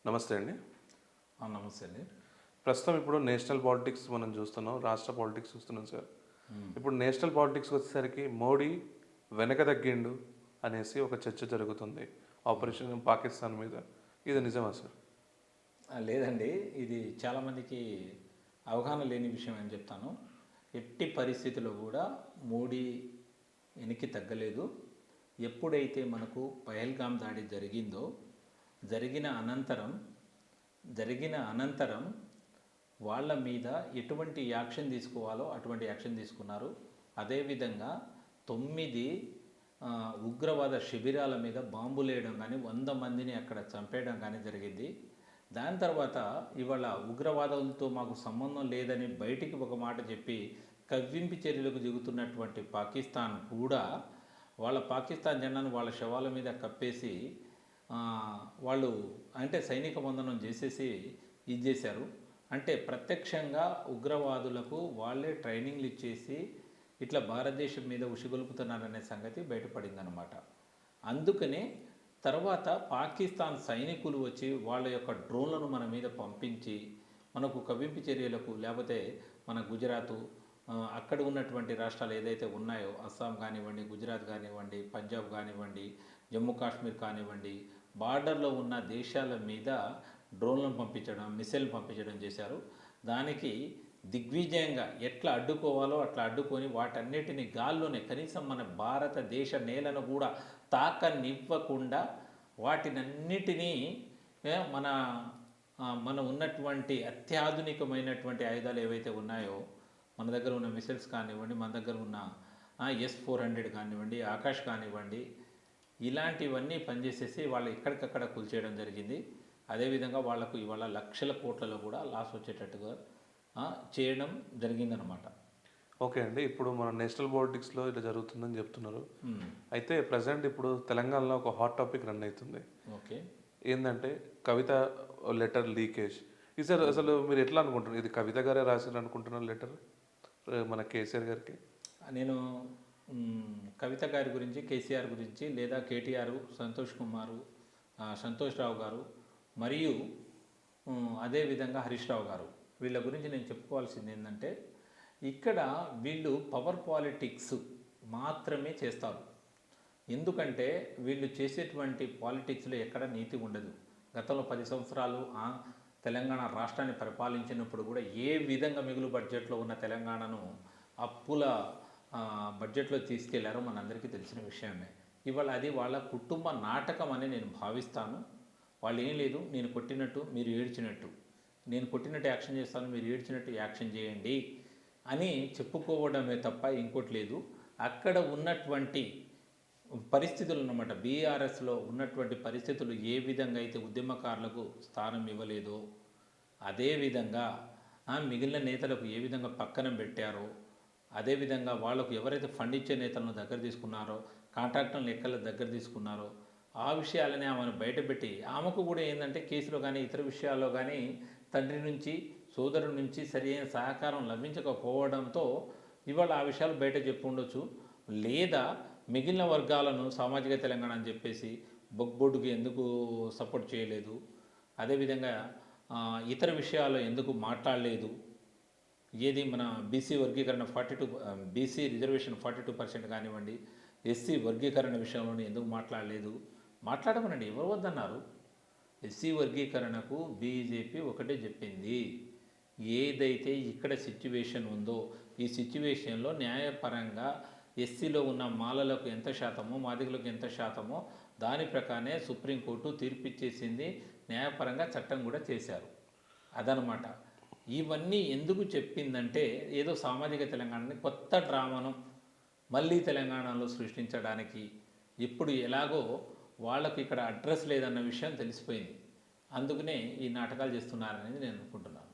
నమస్తే అండి. నమస్తే అండి. ప్రస్తుతం ఇప్పుడు నేషనల్ పాలిటిక్స్ మనం చూస్తున్నాం. రాష్ట్ర పాలిటిక్స్ చూస్తున్నాం సార్. ఇప్పుడు నేషనల్ పాలిటిక్స్‌కి వచ్చేసరికి మోడీ వెనక తగ్గిండు అనేసి ఒక చర్చ జరుగుతుంది. ఆపరేషన్ పాకిస్తాన్ మీద. ఇది నిజమా సార్? లేదండి, ఇది చాలామందికి అవగాహన లేని విషయం అని చెప్తాను. ఎట్టి పరిస్థితిలో కూడా మోడీ వెనక్కి తగ్గలేదు. ఎప్పుడైతే మనకు పహల్గామ్ దాడి జరిగిన అనంతరం వాళ్ళ మీద ఎటువంటి యాక్షన్ తీసుకోవాలో అటువంటి యాక్షన్ తీసుకున్నారు. అదేవిధంగా 9 ఉగ్రవాద శిబిరాల మీద బాంబులు వేయడం కానీ 100 మందిని అక్కడ చంపేయడం కానీ జరిగింది. దాని తర్వాత ఇవాళ ఉగ్రవాదంతో మాకు సంబంధం లేదని బయటికి ఒక మాట చెప్పి కవ్వింపు చర్యలకు దిగుతున్నటువంటి పాకిస్తాన్ కూడా వాళ్ళ పాకిస్తాన్ జెండాను వాళ్ళ శవాల మీద కప్పేసి వాళ్ళు అంటే సైనిక వందనం చేసేసి ఇది చేశారు. అంటే ప్రత్యక్షంగా ఉగ్రవాదులకు వాళ్ళే ట్రైనింగ్లు ఇచ్చేసి ఇట్లా భారతదేశం మీద ఉసిగొలుపుతున్నారనే సంగతి బయటపడిందనమాట. అందుకనే తర్వాత పాకిస్తాన్ సైనికులు వచ్చి వాళ్ళ యొక్క డ్రోన్లను మన మీద పంపించి మనకు కవ్వింపు చర్యలకు లేకపోతే మన గుజరాత్ అక్కడ ఉన్నటువంటి రాష్ట్రాలు ఏదైతే ఉన్నాయో అస్సాం కానివ్వండి, గుజరాత్ కానివ్వండి, పంజాబ్ కానివ్వండి, జమ్మూ కాశ్మీర్ కానివ్వండి, బార్డర్లో ఉన్న దేశాల మీద డ్రోన్లను పంపించడం, మిసైల్ పంపించడం చేశారు. దానికి దిగ్విజయంగా ఎట్లా అడ్డుకోవాలో అట్లా అడ్డుకొని వాటన్నిటిని గాల్లోనే కనీసం మన భారతదేశ నేలను కూడా తాకనివ్వకుండా వాటినన్నిటినీ మన ఉన్నటువంటి అత్యాధునికమైనటువంటి ఆయుధాలు ఏవైతే ఉన్నాయో మన దగ్గర ఉన్న మిసైల్స్ కానివ్వండి, మన దగ్గర ఉన్న S-400 కానివ్వండి, ఆకాష్ కానివ్వండి, ఇలాంటివన్నీ పనిచేసేసి వాళ్ళు ఎక్కడికక్కడ కూల్చేయడం జరిగింది. అదేవిధంగా వాళ్లకు ఇవాళ లక్షల కోట్లలో కూడా లాస్ వచ్చేటట్టుగా చేయడం జరిగిందనమాట. ఓకే అండి. ఇప్పుడు మన నేషనల్ పాలిటిక్స్‌లో ఇలా జరుగుతుందని చెప్తున్నారు. అయితే ప్రజెంట్ ఇప్పుడు తెలంగాణలో ఒక హాట్ టాపిక్ రన్ అవుతుంది. ఓకే, ఏంటంటే కవిత లెటర్ లీకేజ్. ఇది సార్ అసలు మీరు ఎట్లా అనుకుంటున్నారు? ఇది కవిత గారే రాశారు అనుకుంటున్నారు లెటర్ మన కేసీఆర్ గారికి? నేను కవిత గారి గురించి, కేసీఆర్ గురించి లేదా కేటీఆర్, సంతోష్ రావు గారు మరియు అదేవిధంగా హరీష్ రావు గారు వీళ్ళ గురించి నేను చెప్పుకోవాల్సింది ఏంటంటే ఇక్కడ వీళ్ళు పవర్ పాలిటిక్స్ మాత్రమే చేస్తారు. ఎందుకంటే వీళ్ళు చేసేటువంటి పాలిటిక్స్లో ఎక్కడ నీతి ఉండదు. గతంలో 10 సంవత్సరాలు తెలంగాణ రాష్ట్రాన్ని పరిపాలించినప్పుడు కూడా ఏ విధంగా మిగులు బడ్జెట్లో ఉన్న తెలంగాణను అప్పుల బడ్జెట్లో తీసుకెళ్లారో మనందరికీ తెలిసిన విషయమే. ఇవాళ అది వాళ్ళ కుటుంబ నాటకం అని నేను భావిస్తాను. వాళ్ళు ఏం లేదు, నేను కొట్టినట్టు మీరు ఏడ్చినట్టు, నేను కొట్టినట్టు యాక్షన్ చేస్తాను, మీరు ఏడ్చినట్టు యాక్షన్ చేయండి అని చెప్పుకోవడమే తప్ప ఇంకోటి లేదు. అక్కడ ఉన్నటువంటి పరిస్థితులు అన్నమాట, బీఆర్ఎస్లో ఉన్నటువంటి పరిస్థితులు ఏ విధంగా అయితే ఉద్యమకారులకు స్థానం ఇవ్వలేదో అదేవిధంగా మిగిలిన నేతలకు ఏ విధంగా పక్కన పెట్టారో, అదేవిధంగా వాళ్ళకు ఎవరైతే ఫండ్ ఇచ్చే నేతలను దగ్గర తీసుకున్నారో, కాంట్రాక్టర్లను ఎక్కల దగ్గర తీసుకున్నారో ఆ విషయాలని ఆమెను బయటపెట్టి ఆమెకు కూడా ఏంటంటే కేసులో కానీ ఇతర విషయాల్లో కానీ తండ్రి నుంచి సోదరుడి నుంచి సరైన సహకారం లభించకపోవడంతో ఇవాళ ఆ విషయాలు బయట చెప్పు ఉండొచ్చు. లేదా మిగిలిన వర్గాలను సామాజిక తెలంగాణ అని చెప్పేసి బొగ్బోర్డుకి ఎందుకు సపోర్ట్ చేయలేదు, అదేవిధంగా ఇతర విషయాల్లో ఎందుకు మాట్లాడలేదు, ఏది మన బీసీ వర్గీకరణ 42 బీసీ రిజర్వేషన్ 42% కానివ్వండి, ఎస్సీ వర్గీకరణ విషయంలోనే ఎందుకు మాట్లాడలేదు. మాట్లాడమనండి, ఎవరు వద్దన్నారు? ఎస్సీ వర్గీకరణకు బీజేపీ ఒకటే చెప్పింది, ఏదైతే ఇక్కడ సిచ్యువేషన్ ఉందో ఈ సిచ్యువేషన్లో న్యాయపరంగా ఎస్సీలో ఉన్న మాలలకు ఎంత శాతమో మాదిగలకు ఎంత శాతమో దాని ప్రకారమే సుప్రీంకోర్టు తీర్పిచ్చేసింది. న్యాయపరంగా చట్టం కూడా చేశారు. అదనమాట. ఇవన్నీ ఎందుకు చెప్పిందంటే ఏదో సామాజిక తెలంగాణని కొత్త డ్రామాను మళ్ళీ తెలంగాణలో సృష్టించడానికి ఇప్పుడు ఎలాగో వాళ్ళకు ఇక్కడ అడ్రస్ లేదన్న విషయం తెలిసిపోయింది. అందుకనే ఈ నాటకాలు చేస్తున్నారనేది నేను అనుకుంటున్నాను.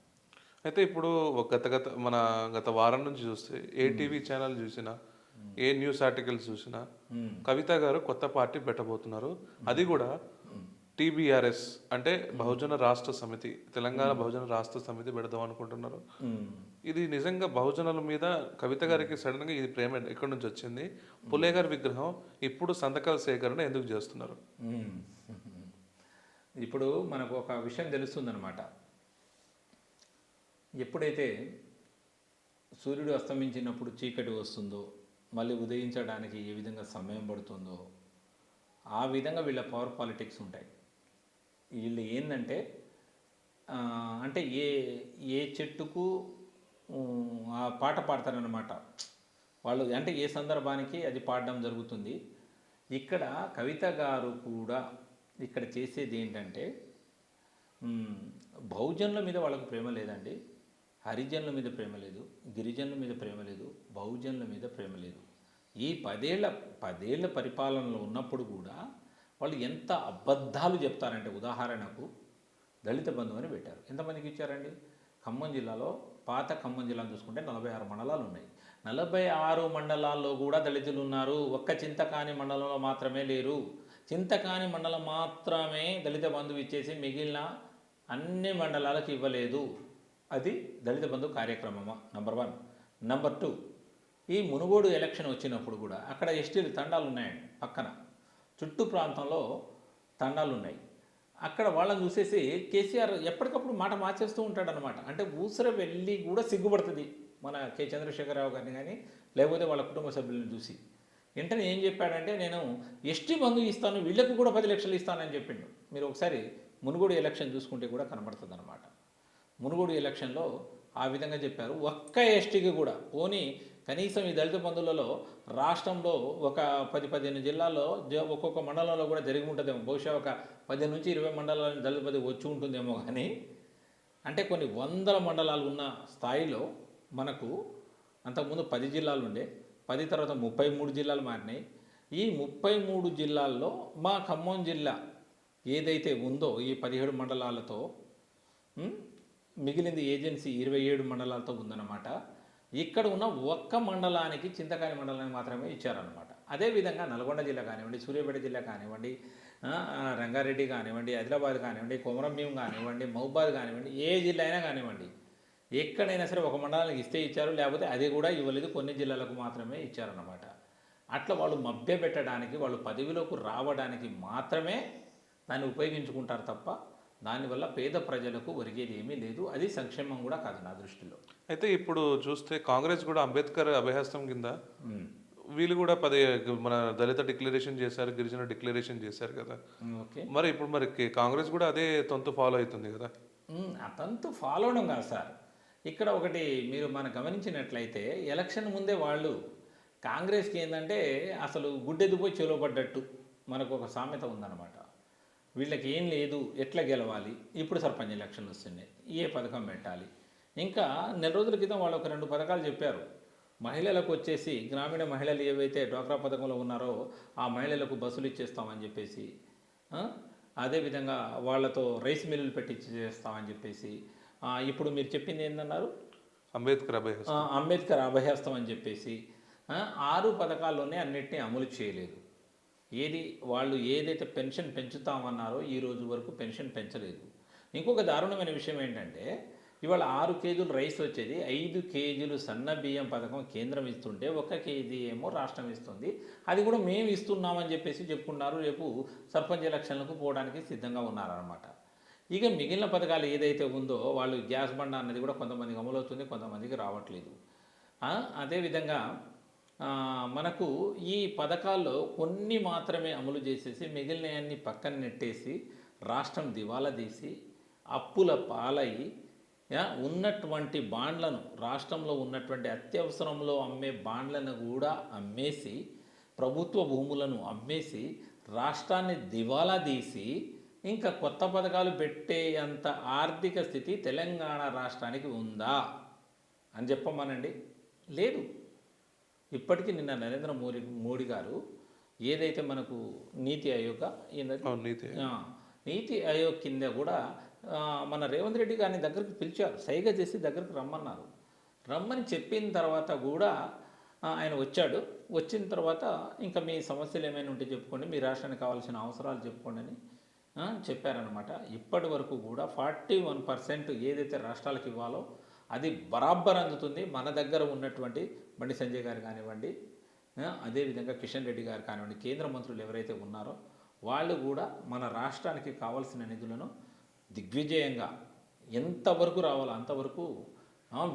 అయితే ఇప్పుడు గత వారం నుంచి చూస్తే ఏ టీవీ ఛానల్ చూసినా, ఏ న్యూస్ ఆర్టికల్స్ చూసినా కవిత గారు కొత్త పార్టీ పెట్టబోతున్నారు. అది కూడా టీబీఆర్ఎస్ అంటే బహుజన రాష్ట్ర సమితి, తెలంగాణ బహుజన రాష్ట్ర సమితి పెడదాం అనుకుంటున్నారు. ఇది నిజంగా బహుజనుల మీద కవిత గారికి సడన్గా ఇది ప్రేమ ఎక్కడి నుంచి వచ్చింది? పులే గారి విగ్రహం ఇప్పుడు సంతకాల సేకరణ ఎందుకు చేస్తున్నారు? ఇప్పుడు మనకు ఒక విషయం తెలుస్తుందన్నమాట. ఎప్పుడైతే సూర్యుడు అస్తమించినప్పుడు చీకటి వస్తుందో, మళ్ళీ ఉదయించడానికి ఏ విధంగా సమయం పడుతుందో, ఆ విధంగా వీళ్ళ పవర్ పాలిటిక్స్ ఉంటాయి. వీళ్ళు ఏంటంటే అంటే ఏ ఏ చెట్టుకు ఆ పాట పాడతారనమాట వాళ్ళు. అంటే ఏ సందర్భానికి అది పాడడం జరుగుతుంది. ఇక్కడ కవిత గారు కూడా ఇక్కడ చేసేది ఏంటంటే బహుజనుల మీద వాళ్ళకు ప్రేమ లేదండి, హరిజనుల మీద ప్రేమ లేదు, గిరిజనుల మీద ప్రేమ లేదు, బహుజనుల మీద ప్రేమ లేదు. ఈ 10 ఏళ్ల పరిపాలనలో ఉన్నప్పుడు కూడా వాళ్ళు ఎంత అబద్ధాలు చెప్తారంటే, ఉదాహరణకు దళిత బంధు అని పెట్టారు. ఎంతమందికి ఇచ్చారండి? ఖమ్మం జిల్లాలో, పాత ఖమ్మం జిల్లాను చూసుకుంటే 46 మండలాలు ఉన్నాయి. 46 మండలాల్లో కూడా దళితులు ఉన్నారు. ఒక్క చింతకాని మండలంలో మాత్రమే లేరు. చింతకాని మండలం మాత్రమే దళిత బంధువు ఇచ్చేసి మిగిలిన అన్ని మండలాలకు ఇవ్వలేదు. అది దళిత బంధు కార్యక్రమమా? నంబర్ 1. నంబర్ 2, ఈ మునుగోడు ఎలక్షన్ వచ్చినప్పుడు కూడా అక్కడ ఎస్టీలు తండాలు ఉన్నాయండి. పక్కన చుట్టూ ప్రాంతంలో తండాలు ఉన్నాయి. అక్కడ వాళ్ళని చూసేసి కేసీఆర్ ఎప్పటికప్పుడు మాట మార్చేస్తూ ఉంటాడనమాట. అంటే ఊసర వెళ్ళి కూడా సిగ్గుపడుతుంది మన కె చంద్రశేఖరరావు గారిని కానీ, లేకపోతే వాళ్ళ కుటుంబ సభ్యులను చూసి. వెంటనే ఏం చెప్పాడంటే, నేను ఎస్టీ బంధు ఇస్తాను, వీళ్ళకు కూడా 10 లక్షలు ఇస్తానని చెప్పిండు. మీరు ఒకసారి మునుగోడు ఎలక్షన్ చూసుకుంటే కూడా కనబడుతుంది అనమాట. మునుగోడు ఎలక్షన్లో ఆ విధంగా చెప్పారు. ఒక్క ఎస్టీకి కూడా పోనీ కనీసం ఈ దళిత బంధువులలో రాష్ట్రంలో ఒక 10-15 జిల్లాల్లో ఒక్కొక్క మండలంలో కూడా జరిగి ఉంటుందేమో. బహుశా ఒక 10 నుంచి 20 మండలాల దళిత బంధువు వచ్చి ఉంటుందేమో. కానీ అంటే కొన్ని వందల మండలాలు ఉన్న స్థాయిలో మనకు అంతకుముందు 10 జిల్లాలు ఉండే, 10 తర్వాత 33 జిల్లాలు మారినాయి. ఈ 33 జిల్లాల్లో మా ఖమ్మం జిల్లా ఏదైతే ఉందో ఈ 17 మండలాలతో మిగిలింది ఏజెన్సీ 27 మండలాలతో ఉందన్నమాట. ఇక్కడ ఉన్న ఒక్క మండలానికి, చింతకాని మండలానికి మాత్రమే ఇచ్చారనమాట. అదేవిధంగా నల్గొండ జిల్లా కానివ్వండి, సూర్యాపేట జిల్లా కానివ్వండి, రంగారెడ్డి కానివ్వండి, ఆదిలాబాద్ కానివ్వండి, కొమరంభీం కానివ్వండి, మహబూబాద్ కానివ్వండి, ఏ జిల్లా అయినా కానివ్వండి, ఎక్కడైనా సరే ఒక మండలానికి ఇస్తే ఇచ్చారు, లేకపోతే అది కూడా ఇవ్వలేదు, కొన్ని జిల్లాలకు మాత్రమే ఇచ్చారన్నమాట. అట్లా వాళ్ళు మభ్యపెట్టడానికి, వాళ్ళు పదవిలోకి రావడానికి మాత్రమే దాన్ని ఉపయోగించుకుంటారు తప్ప దానివల్ల పేద ప్రజలకు ఒరిగేది ఏమీ లేదు. అది సంక్షేమం కూడా కాదు నా దృష్టిలో. అయితే ఇప్పుడు చూస్తే కాంగ్రెస్ కూడా అంబేద్కర్ అభయహస్తం కింద వీళ్ళు కూడా మన దళిత డిక్లరేషన్ చేశారు, గిరిజన డిక్లరేషన్ చేశారు కదా. ఓకే, మరి ఇప్పుడు మరి కాంగ్రెస్ కూడా అదే తొంతు ఫాలో అవుతుంది కదా. అతంతు ఫాలో అవడం కాదు సార్. ఇక్కడ ఒకటి మీరు మనం గమనించినట్లయితే ఎలక్షన్ ముందే వాళ్ళు కాంగ్రెస్కి ఏంటంటే అసలు గుడ్డెదిపోయి చెలో పడ్డట్టు మనకు ఒక సామెత ఉందన్నమాట. వీళ్ళకి ఏం లేదు, ఎట్లా గెలవాలి, ఇప్పుడు సర్పంచ్ ఎలక్షన్లు వస్తున్నాయి, ఏ పథకం పెట్టాలి. ఇంకా నెల రోజుల క్రితం వాళ్ళు ఒక 2 పథకాలు చెప్పారు. మహిళలకు వచ్చేసి గ్రామీణ మహిళలు ఏవైతే డ్వాక్రా పథకంలో ఉన్నారో ఆ మహిళలకు బస్సులు ఇచ్చేస్తామని చెప్పేసి, అదేవిధంగా వాళ్ళతో రైస్ మిల్లులు పెట్టి చేస్తామని చెప్పేసి, ఇప్పుడు మీరు చెప్పింది ఏంటన్నారు, అంబేద్కర్ అభయహస్తం అని చెప్పేసి 6 పథకాల్లోనే అన్నిటినీ అమలు చేయలేదు. వాళ్ళు ఏదైతే పెన్షన్ పెంచుతామన్నారో ఈ రోజు వరకు పెన్షన్ పెంచలేదు. ఇంకొక దారుణమైన విషయం ఏంటంటే, ఇవాళ 6 కేజీలు రైస్ వచ్చేది, 5 కేజీలు సన్న బియ్యం పథకం కేంద్రం ఇస్తుంటే 1 కేజీ ఏమో రాష్ట్రం ఇస్తుంది. అది కూడా మేము ఇస్తున్నామని చెప్పేసి చెప్పుకున్నారు. రేపు సర్పంచ్ ఎలక్షన్లకు పోవడానికి సిద్ధంగా ఉన్నారన్నమాట. ఇక మిగిలిన పథకాలు ఏదైతే ఉందో వాళ్ళు గ్యాస్ బండ అన్నది కూడా కొంతమందికి అమలవుతుంది, కొంతమందికి రావట్లేదు. అదేవిధంగా మనకు ఈ పథకాల్లో కొన్ని మాత్రమే అమలు చేసేసి మిగిలినవన్నీ పక్కన నెట్టేసి రాష్ట్రం దివాలా తీసి అప్పుల పాలయ్యి ఉన్నటువంటి బాండ్లను, రాష్ట్రంలో ఉన్నటువంటి అత్యవసరంలో అమ్మే బాండ్లను కూడా అమ్మేసి, ప్రభుత్వ భూములను అమ్మేసి రాష్ట్రాన్ని దివాలా తీసి ఇంకా కొత్త పథకాలు పెట్టే అంత ఆర్థిక స్థితి తెలంగాణ రాష్ట్రానికి ఉందా అని చెప్పమనండి. లేదు. ఇప్పటికీ నిన్న నరేంద్ర మోడీ గారు ఏదైతే మనకు నీతి ఆయోగ్ నీతి ఆయోగ్ కింద కూడా మన రేవంత్ రెడ్డి గారిని దగ్గరికి పిలిచారు, సైగ చేసి దగ్గరికి రమ్మన్నారు. రమ్మని చెప్పిన తర్వాత కూడా ఆయన వచ్చాడు. వచ్చిన తర్వాత ఇంకా మీ సమస్యలు ఏమైనా ఉంటే చెప్పుకోండి, మీ రాష్ట్రానికి కావాల్సిన అవసరాలు చెప్పుకోండి అని చెప్పారనమాట. ఇప్పటి వరకు కూడా 41% ఏదైతే రాష్ట్రాలకు ఇవ్వాలో అది బరాబర్ అందుతుంది. మన దగ్గర ఉన్నటువంటి బండి సంజయ్ గారు కానివ్వండి, అదేవిధంగా కిషన్ రెడ్డి గారు కానివ్వండి, కేంద్ర మంత్రులు ఎవరైతే ఉన్నారో వాళ్ళు కూడా మన రాష్ట్రానికి కావాల్సిన నిధులను దిగ్విజయంగా ఎంతవరకు రావాలో అంతవరకు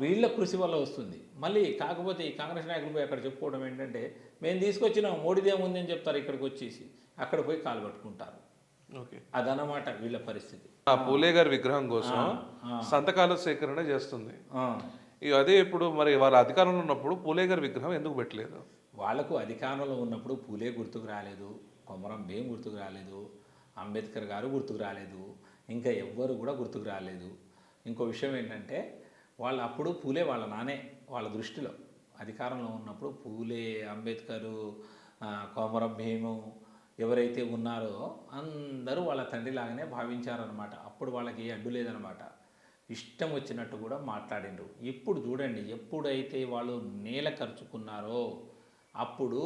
వీళ్ళ కృషి వల్ల వస్తుంది. మళ్ళీ కాకపోతే ఈ కాంగ్రెస్ నాయకులు పోయి అక్కడ చెప్పుకోవడం ఏంటంటే మేము తీసుకొచ్చినాం మోడీదేముంది అని చెప్తారు, ఇక్కడికి వచ్చేసి అక్కడ పోయి కాలు పట్టుకుంటారు. ఓకే, అదనమాట వీళ్ళ పరిస్థితి. ఆ పూలే గారి విగ్రహం కోసం సంతకాల సేకరణ చేస్తుంది. అదే ఇప్పుడు మరి వారి అధికారంలో ఉన్నప్పుడు పూలే గారి విగ్రహం ఎందుకు పెట్టలేదు? వాళ్లకు అధికారంలో ఉన్నప్పుడు పూలే గుర్తుకు రాలేదు, కొమరం భీం గుర్తుకు రాలేదు, అంబేద్కర్ గారు గుర్తుకు రాలేదు, ఇంకా ఎవ్వరు కూడా గుర్తుకు రాలేదు. ఇంకో విషయం ఏంటంటే వాళ్ళు అప్పుడు పూలే వాళ్ళ నానే వాళ్ళ దృష్టిలో అధికారంలో ఉన్నప్పుడు పూలే, అంబేద్కరు, కొమరం భీము ఎవరైతే ఉన్నారో అందరూ వాళ్ళ తండ్రిలాగానే భావించారనమాట. అప్పుడు వాళ్ళకి ఏ అడ్డు లేదనమాట, ఇష్టం వచ్చినట్టు కూడా మాట్లాడిండ్రు. ఇప్పుడు చూడండి, ఎప్పుడైతే వాళ్ళు నేల ఖర్చుకున్నారో అప్పుడు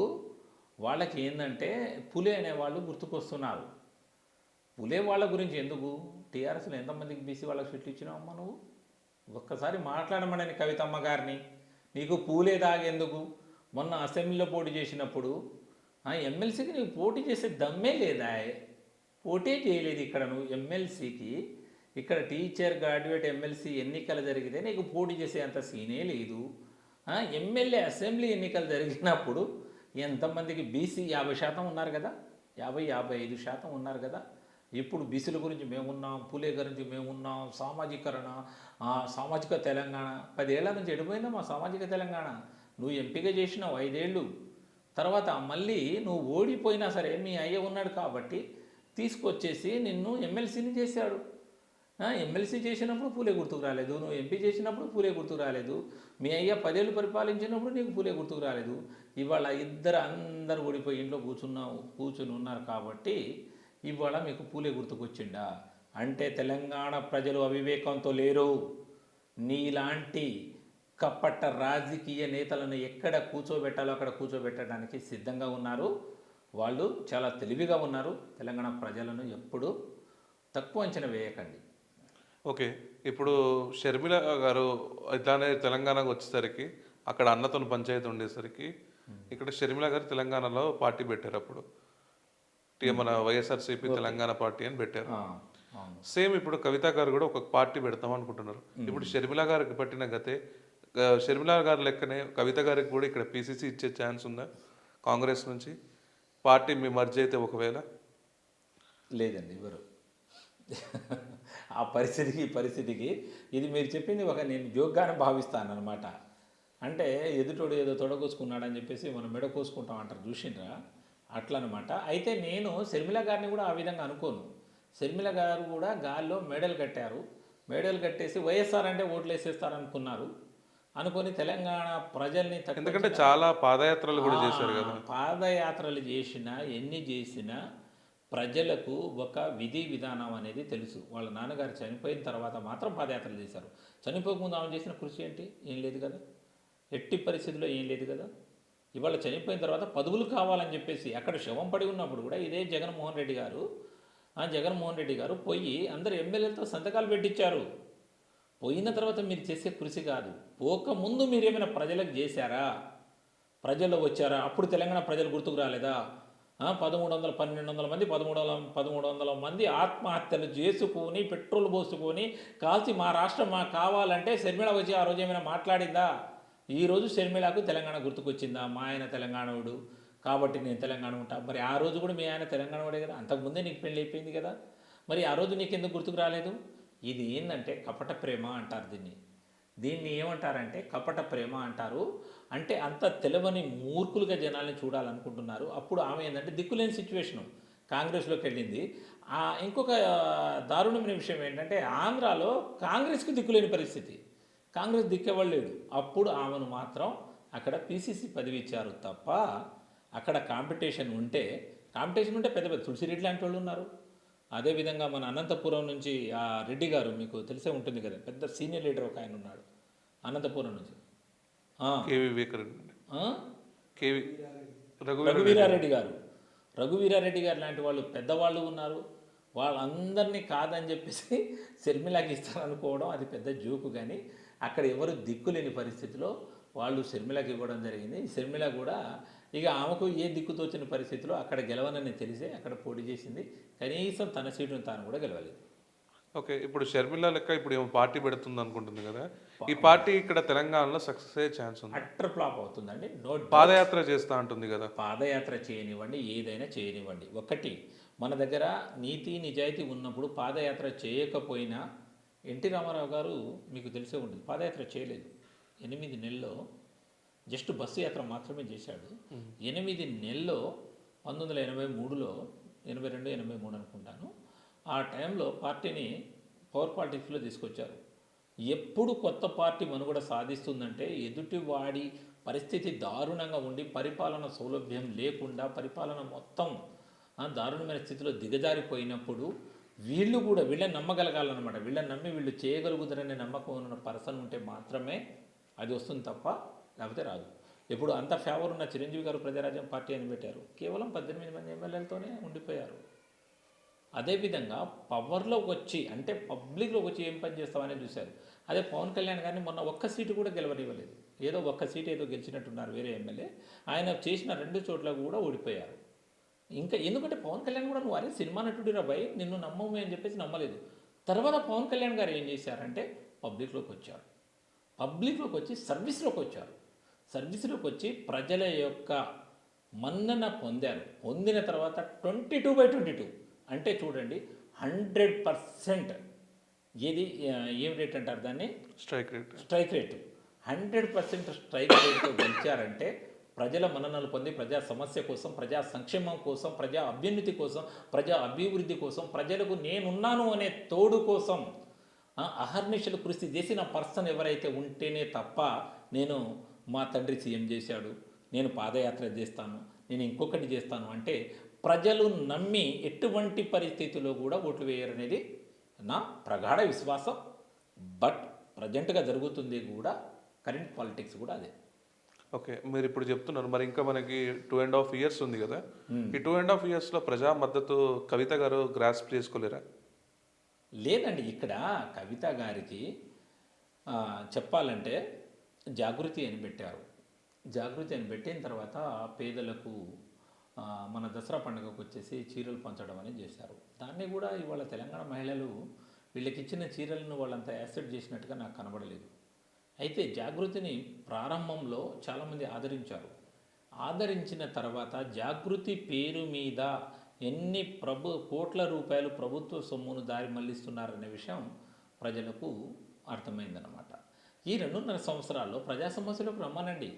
వాళ్ళకి ఏంటంటే పులే అనేవాళ్ళు గుర్తుకొస్తున్నారు. పులే వాళ్ళ గురించి ఎందుకు టీఆర్ఎస్లో ఎంతమందికి బీసీ వాళ్ళకి సీట్లు ఇచ్చినావమ్మా నువ్వు? ఒక్కసారి మాట్లాడమని కవితమ్మ గారిని, నీకు పూలే దాగేందుకు? మొన్న అసెంబ్లీలో పోటీ చేసినప్పుడు ఎమ్మెల్సీకి నీకు పోటీ చేసే దమ్మే లేదా? పోటీ చేయలేదు ఇక్కడ నువ్వు ఎమ్మెల్సీకి. ఇక్కడ టీచర్ గ్రాడ్యుయేట్ ఎమ్మెల్సీ ఎన్నికలు జరిగితే నీకు పోటీ చేసే అంత సీనే లేదు. ఎమ్మెల్యే అసెంబ్లీ ఎన్నికలు జరిగినప్పుడు ఎంతమందికి బీసీ 50% ఉన్నారు కదా, 50-55% ఉన్నారు కదా. ఇప్పుడు బీసీల గురించి మేమున్నాం, పూలే గురించి మేమున్నాం, సామాజిక తెలంగాణ 10 ఏళ్ల నుంచి ఎడిపోయిందా మా సామాజిక తెలంగాణ? నువ్వు ఎంపిక చేసినావు 5 ఏళ్ళు, తర్వాత మళ్ళీ నువ్వు ఓడిపోయినా సరే మీ అయ్య ఉన్నాడు కాబట్టి తీసుకొచ్చేసి నిన్ను ఎమ్మెల్సీని చేశాడు. ఎమ్మెల్సీ చేసినప్పుడు పూలే గుర్తుకు రాలేదు, నువ్వు ఎంపీ చేసినప్పుడు పూలే గుర్తుకు రాలేదు, మీ అయ్య 10 ఏళ్ళు పరిపాలించినప్పుడు నీకు పూలే గుర్తుకు రాలేదు. ఇవాళ అందరూ ఓడిపోయి ఇంట్లో కూర్చుని ఉన్నారు కాబట్టి ఇవాళ మీకు పూలే గుర్తుకొచ్చిండా? అంటే తెలంగాణ ప్రజలు అవివేకంతో లేరు. నీలాంటి కపట రాజకీయ నేతలను ఎక్కడ కూర్చోబెట్టాలో అక్కడ కూర్చోబెట్టడానికి సిద్ధంగా ఉన్నారు. వాళ్ళు చాలా తెలివిగా ఉన్నారు. తెలంగాణ ప్రజలను ఎప్పుడూ తక్కువ అంచనా వేయకండి. ఓకే, ఇప్పుడు షర్మిల గారు ఇట్లానే తెలంగాణకు వచ్చేసరికి అక్కడ అన్నతోని పంచాయతీ ఉండేసరికి ఇక్కడ షర్మిల గారు తెలంగాణలో పార్టీ పెట్టారు. అప్పుడు మన వైఎస్ఆర్సీపీ తెలంగాణ పార్టీ అని పెట్టారు. సేమ్ ఇప్పుడు కవిత గారు కూడా ఒక పార్టీ పెడతాం అనుకుంటున్నారు. ఇప్పుడు షర్మిల గారికి పట్టిన గతే షర్మిల గారి లెక్కనే కవిత గారికి కూడా ఇక్కడ పీసీసీ ఇచ్చే ఛాన్స్ ఉందా కాంగ్రెస్ నుంచి? పార్టీ మీ మర్జ్ అయితే ఒకవేళ? లేదండి, ఎవరు ఆ పరిస్థితికి ఇది మీరు చెప్పింది ఒక నేను జోగ్గానే భావిస్తాను అనమాట. అంటే ఎదుటోడు ఏదో తొడగోసుకున్నాడని చెప్పేసి మనం మెడ కోసుకుంటాం అంటారు, చూసిండ్రా? అట్లా అనమాట. అయితే నేను షర్మిల గారిని కూడా ఆ విధంగా అనుకోను. షర్మిల గారు కూడా గాల్లో మేడలు కట్టారు. మేడలు కట్టేసి వైఎస్ఆర్ అంటే ఓట్లు వేసేస్తారు అనుకొని తెలంగాణ ప్రజల్ని, ఎందుకంటే చాలా పాదయాత్రలు కూడా చేశారు కదా. పాదయాత్రలు చేసినా ఎన్ని చేసినా ప్రజలకు ఒక విధి విధానం అనేది తెలుసు. వాళ్ళ నాన్నగారు చనిపోయిన తర్వాత మాత్రం పాదయాత్రలు చేశారు. చనిపోకముందు ఆమె చేసిన కృషి ఏంటి? ఏం లేదు కదా, ఎట్టి పరిస్థితుల్లో ఏం లేదు కదా. ఇవాళ చనిపోయిన తర్వాత పదవులు కావాలని చెప్పేసి అక్కడ శవం పడి ఉన్నప్పుడు కూడా ఇదే జగన్మోహన్ రెడ్డి గారు పోయి అందరు ఎమ్మెల్యేలతో సంతకాలు పెట్టించారు. పోయిన తర్వాత మీరు చేసే కృషి కాదు, పోకముందు మీరు ఏమైనా ప్రజలకు చేశారా? ప్రజల్లో వచ్చారా? అప్పుడు తెలంగాణ ప్రజలు గుర్తుకు రాలేదా? 1200 మంది 1300 మంది ఆత్మహత్యలు చేసుకొని పెట్రోల్ పోసుకొని కాల్చి మా రాష్ట్రం మాకు కావాలంటే షర్మిల వచ్చి ఆ రోజు ఏమైనా మాట్లాడిందా? ఈరోజు షర్మిలకు తెలంగాణ గుర్తుకొచ్చిందా? మా ఆయన తెలంగాణవుడు కాబట్టి నేను తెలంగాణ ఉంటా. మరి ఆ రోజు కూడా మీ ఆయన తెలంగాణవాడే కదా, అంతకుముందే నీకు పెళ్ళి అయిపోయింది కదా, మరి ఆ రోజు నీకు ఎందుకు గుర్తుకు రాలేదు? ఇది ఏంటంటే కపట ప్రేమ అంటారు దీన్ని ఏమంటారంటే కపట ప్రేమ అంటారు. అంటే అంత తెలవని మూర్ఖులుగా జనాల్ని చూడాలనుకుంటున్నారు. అప్పుడు ఆమె ఏంటంటే దిక్కులేని సిచ్యువేషను కాంగ్రెస్లోకి వెళ్ళింది. ఇంకొక దారుణమైన విషయం ఏంటంటే ఆంధ్రాలో కాంగ్రెస్కి దిక్కులేని పరిస్థితి, కాంగ్రెస్ దిక్కేవాళ్ళేడు. అప్పుడు ఆమెను మాత్రం అక్కడ పీసీసీ పదవి ఇచ్చారు తప్ప అక్కడ కాంపిటీషన్ ఉంటే పెద్ద పెద్ద తులసిరెడ్డి లాంటి వాళ్ళు ఉన్నారు. అదేవిధంగా మన అనంతపురం నుంచి ఆ రెడ్డి గారు మీకు తెలిసే ఉంటుంది కదా, పెద్ద సీనియర్ లీడర్ ఒక ఆయన ఉన్నాడు అనంతపురం నుంచి, రఘువీరారెడ్డి గారు లాంటి వాళ్ళు పెద్దవాళ్ళు ఉన్నారు. వాళ్ళందరినీ కాదని చెప్పేసి షర్మిలకి ఇస్తారనుకోవడం అది పెద్ద జోకు. కానీ అక్కడ ఎవరు దిక్కులేని పరిస్థితిలో వాళ్ళు షర్మిలకి ఇవ్వడం జరిగింది. షర్మిల కూడా ఇక ఆమెకు ఏ దిక్కుతోచిన పరిస్థితిలో అక్కడ గెలవనని తెలిసే అక్కడ పోటీ చేసింది. కనీసం తన సీటును తాను కూడా గెలవలేదు. ఓకే. ఇప్పుడు షర్మిల లెక్క ఇప్పుడు ఏమో పార్టీ పెడుతుంది అనుకుంటుంది కదా. ఈ పార్టీ ఇక్కడ తెలంగాణలో సక్సెస్ అయ్యే ఛాన్స్ ఉంది. అట్టర్ ఫ్లాప్ అవుతుందండి. No doubt. పాదయాత్ర చేస్తా ఉంటుంది కదా. పాదయాత్ర చేయనివ్వండి, ఏదైనా చేయనివ్వండి. ఒకటి, మన దగ్గర నీతి నిజాయితీ ఉన్నప్పుడు పాదయాత్ర చేయకపోయినా ఎన్టీ రామారావు గారు మీకు తెలిసే ఉంటుంది, పాదయాత్ర చేయలేదు. 8 నెలల్లో జస్ట్ బస్సు యాత్ర మాత్రమే చేశాడు. 8 నెలల్లో 1983లో 82, 83 అనుకుంటాను, ఆ టైంలో పార్టీని పవర్ పాలిటిక్స్లో తీసుకొచ్చారు. ఎప్పుడు కొత్త పార్టీ మనుగడ సాధిస్తుందంటే ఎదుటివాడి పరిస్థితి దారుణంగా ఉండి పరిపాలన సౌలభ్యం లేకుండా పరిపాలన మొత్తం దారుణమైన స్థితిలో దిగజారిపోయినప్పుడు వీళ్ళు కూడా వీళ్ళని నమ్మగలగాలన్నమాట. వీళ్ళని నమ్మి వీళ్ళు చేయగలుగుతారనే నమ్మకం ఉన్న పర్సన్ ఉంటే మాత్రమే అది వస్తుంది తప్ప లేకపోతే రాదు. ఇప్పుడు అంత ఫేవర్ ఉన్న చిరంజీవి గారు ప్రజారాజ్యం పార్టీ అని పెట్టారు, కేవలం 18 మంది ఎమ్మెల్యేలతోనే ఉండిపోయారు. అదేవిధంగా పవర్లోకి వచ్చి అంటే పబ్లిక్లోకి వచ్చి ఏం పని చేస్తామని చూశారు. అదే పవన్ కళ్యాణ్ గారిని మొన్న ఒక్క సీటు కూడా గెలవనివ్వలేదు. ఏదో ఒక్క సీటు ఏదో గెలిచినట్టున్నారు వేరే ఎమ్మెల్యే. ఆయన చేసిన 2 చోట్ల కూడా ఓడిపోయారు. ఇంకా ఎందుకంటే పవన్ కళ్యాణ్ కూడా నువ్వు అరే సినిమా నటుడిరా భయ్ నిన్ను నమ్మము అని చెప్పేసి నమ్మలేదు. తర్వాత పవన్ కళ్యాణ్ గారు ఏం చేశారంటే పబ్లిక్లోకి వచ్చారు. పబ్లిక్లోకి వచ్చి సర్వీస్లోకి వచ్చారు. సర్వీస్లోకి వచ్చి ప్రజల యొక్క మన్నన పొందారు. పొందిన తర్వాత 22/22 అంటే చూడండి 100%. ఏది ఏం రేట్ అంటారు దాన్ని? Strike rate. 100% స్ట్రైక్ రేట్తో గెలిచారంటే ప్రజల మన్ననలు పొంది ప్రజా సమస్య కోసం, ప్రజా సంక్షేమం కోసం, ప్రజా అభ్యున్నతి కోసం, ప్రజా అభివృద్ధి కోసం, ప్రజలకు నేనున్నాను అనే తోడు కోసం అహర్నిశలు కృషి చేసిన పర్సన్ ఎవరైతే ఉంటేనే తప్ప నేను మా తండ్రి సీఎం చేశాడు, నేను పాదయాత్ర చేస్తాను, నేను ఇంకొకటి చేస్తాను అంటే ప్రజలు నమ్మి ఎటువంటి పరిస్థితుల్లో కూడా ఓట్లు వేయరనేది నా ప్రగాఢ విశ్వాసం. బట్ ప్రజెంట్గా జరుగుతుంది కూడా కరెంట్ పాలిటిక్స్ కూడా అదే. ఓకే, మీరు ఇప్పుడు చెప్తున్నారు మరి ఇంకా మనకి 2.5 years ఉంది కదా. ఈ 2.5 yearsలో ప్రజా మద్దతు కవిత గారు గ్రాస్ప్ చేసుకోలేరా? లేదండి, ఇక్కడ కవిత గారికి చెప్పాలంటే జాగృతి అని పెట్టారు. జాగృతి అని పెట్టిన తర్వాత పేదలకు మన దసరా పండుగకు వచ్చేసి చీరలు పంచడం అనేది చేశారు. దాన్ని కూడా ఇవాళ తెలంగాణ మహిళలు వీళ్ళకి ఇచ్చిన చీరలను వాళ్ళంతా యాక్సెప్ట్ చేసినట్టుగా నాకు కనబడలేదు. అయితే జాగృతిని ప్రారంభంలో చాలామంది ఆదరించారు. ఆదరించిన తర్వాత జాగృతి పేరు మీద ఎన్ని కోట్ల రూపాయలు ప్రభుత్వ సొమ్మును దారి మళ్లిస్తున్నారనే విషయం ప్రజలకు అర్థమైందన్నమాట. ఈ 2.5 సంవత్సరాల్లో ప్రజా సమస్యలకు రమ్మనండి,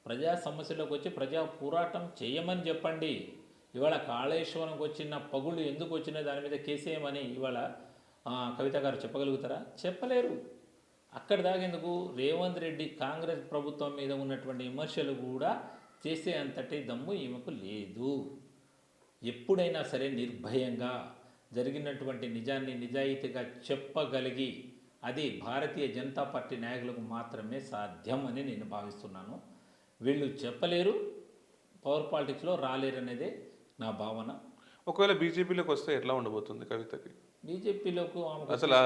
ప్రజా సమస్యలకు వచ్చి ప్రజా పోరాటం చేయమని చెప్పండి. ఇవాళ కాళేశ్వరంకి వచ్చిన పగుళ్ళు ఎందుకు వచ్చినా దాని మీద కేసేయమని ఇవాళ కవిత గారు చెప్పగలుగుతారా? చెప్పలేరు. అక్కడ దాగేందుకు రేవంత్ రెడ్డి కాంగ్రెస్ ప్రభుత్వం మీద ఉన్నటువంటి విమర్శలు కూడా చేసే అంతటి దమ్ము ఈమెకు లేదు. ఎప్పుడైనా సరే నిర్భయంగా జరిగినటువంటి నిజాన్ని నిజాయితీగా చెప్పగలిగి అది భారతీయ జనతా పార్టీ నాయకులకు మాత్రమే సాధ్యం అని నేను భావిస్తున్నాను. వీళ్ళు చెప్పలేరు, పవర్ పాలిటిక్స్లో రాలేరు అనేదే నా భావన. ఒకవేళ బీజేపీలోకి వస్తే ఎట్లా ఉండబోతుంది కవితకి? బీజేపీలోకి అసలు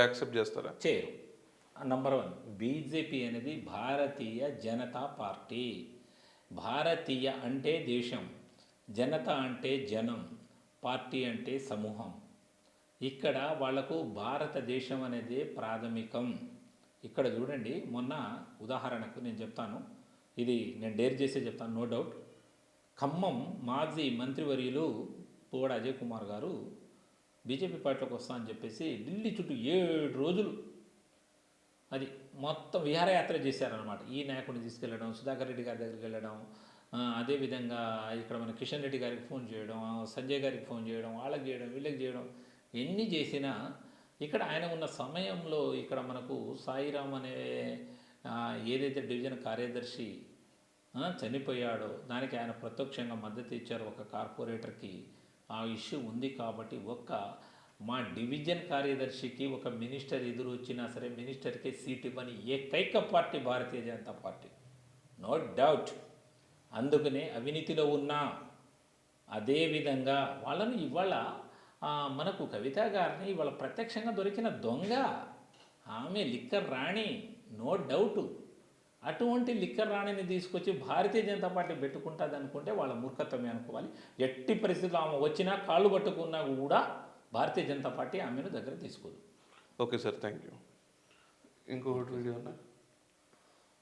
యాక్సెప్ట్ చేస్తారా? చేయరు. నంబర్ 1, బీజేపీ అనేది భారతీయ జనతా పార్టీ. భారతీయ అంటే దేశం, జనత అంటే జనం, పార్టీ అంటే సమూహం. ఇక్కడ వాళ్లకు భారతదేశం అనేది ప్రాథమికం. ఇక్కడ చూడండి, మొన్న ఉదాహరణకు నేను చెప్తాను, ఇది నేను డేర్ చేసే చెప్తాను, నో డౌట్. ఖమ్మం మాజీ మంత్రివర్యులు పువ్వాడ అజయ్ కుమార్ గారు బీజేపీ పార్టీలోకి వస్తా అని చెప్పేసి ఢిల్లీ చుట్టూ 7 రోజులు అది మొత్తం విహారయాత్ర చేశారనమాట. ఈ నాయకుడిని తీసుకెళ్ళడం, సుధాకర్ రెడ్డి గారి దగ్గరికి వెళ్ళడం, అదేవిధంగా ఇక్కడ మన కిషన్ రెడ్డి గారికి ఫోన్ చేయడం, సంజయ్ గారికి ఫోన్ చేయడం, వాళ్ళకి చేయడం, వీళ్ళకి చేయడం, ఎన్ని చేసినా ఇక్కడ ఆయన ఉన్న సమయంలో ఇక్కడ మనకు సాయిరామ్ అనే ఏదైతే డివిజన్ కార్యదర్శి చనిపోయాడో దానికి ఆయన ప్రత్యక్షంగా మద్దతు ఇచ్చారు ఒక కార్పొరేటర్కి. ఆ ఇష్యూ ఉంది కాబట్టి మా డివిజన్ కార్యదర్శికి ఒక మినిస్టర్ ఎదురు వచ్చినా సరే మినిస్టర్కే సీట్ ఇవ్వని ఏకైక party Bharatiya Janata party, no doubt. అందుకనే అవినీతిలో ఉన్నా అదేవిధంగా వాళ్ళను ఇవాళ మనకు కవిత గారిని ఇవాళ ప్రత్యక్షంగా దొరికిన దొంగ, ఆమె లిక్కర్ రాణి, నో డౌటు. అటువంటి లిక్కర్ రాణిని తీసుకొచ్చి భారతీయ జనతా పార్టీ పెట్టుకుంటుంది అనుకుంటే వాళ్ళ మూర్ఖత్వమే అనుకోవాలి. ఎట్టి పరిస్థితుల్లో ఆమె వచ్చినా కాళ్ళు పట్టుకున్నా కూడా భారతీయ జనతా పార్టీ ఆమెను దగ్గర తీసుకోదు. Okay sir, thank you. ఇంకొకటి వీడియో ఉన్నా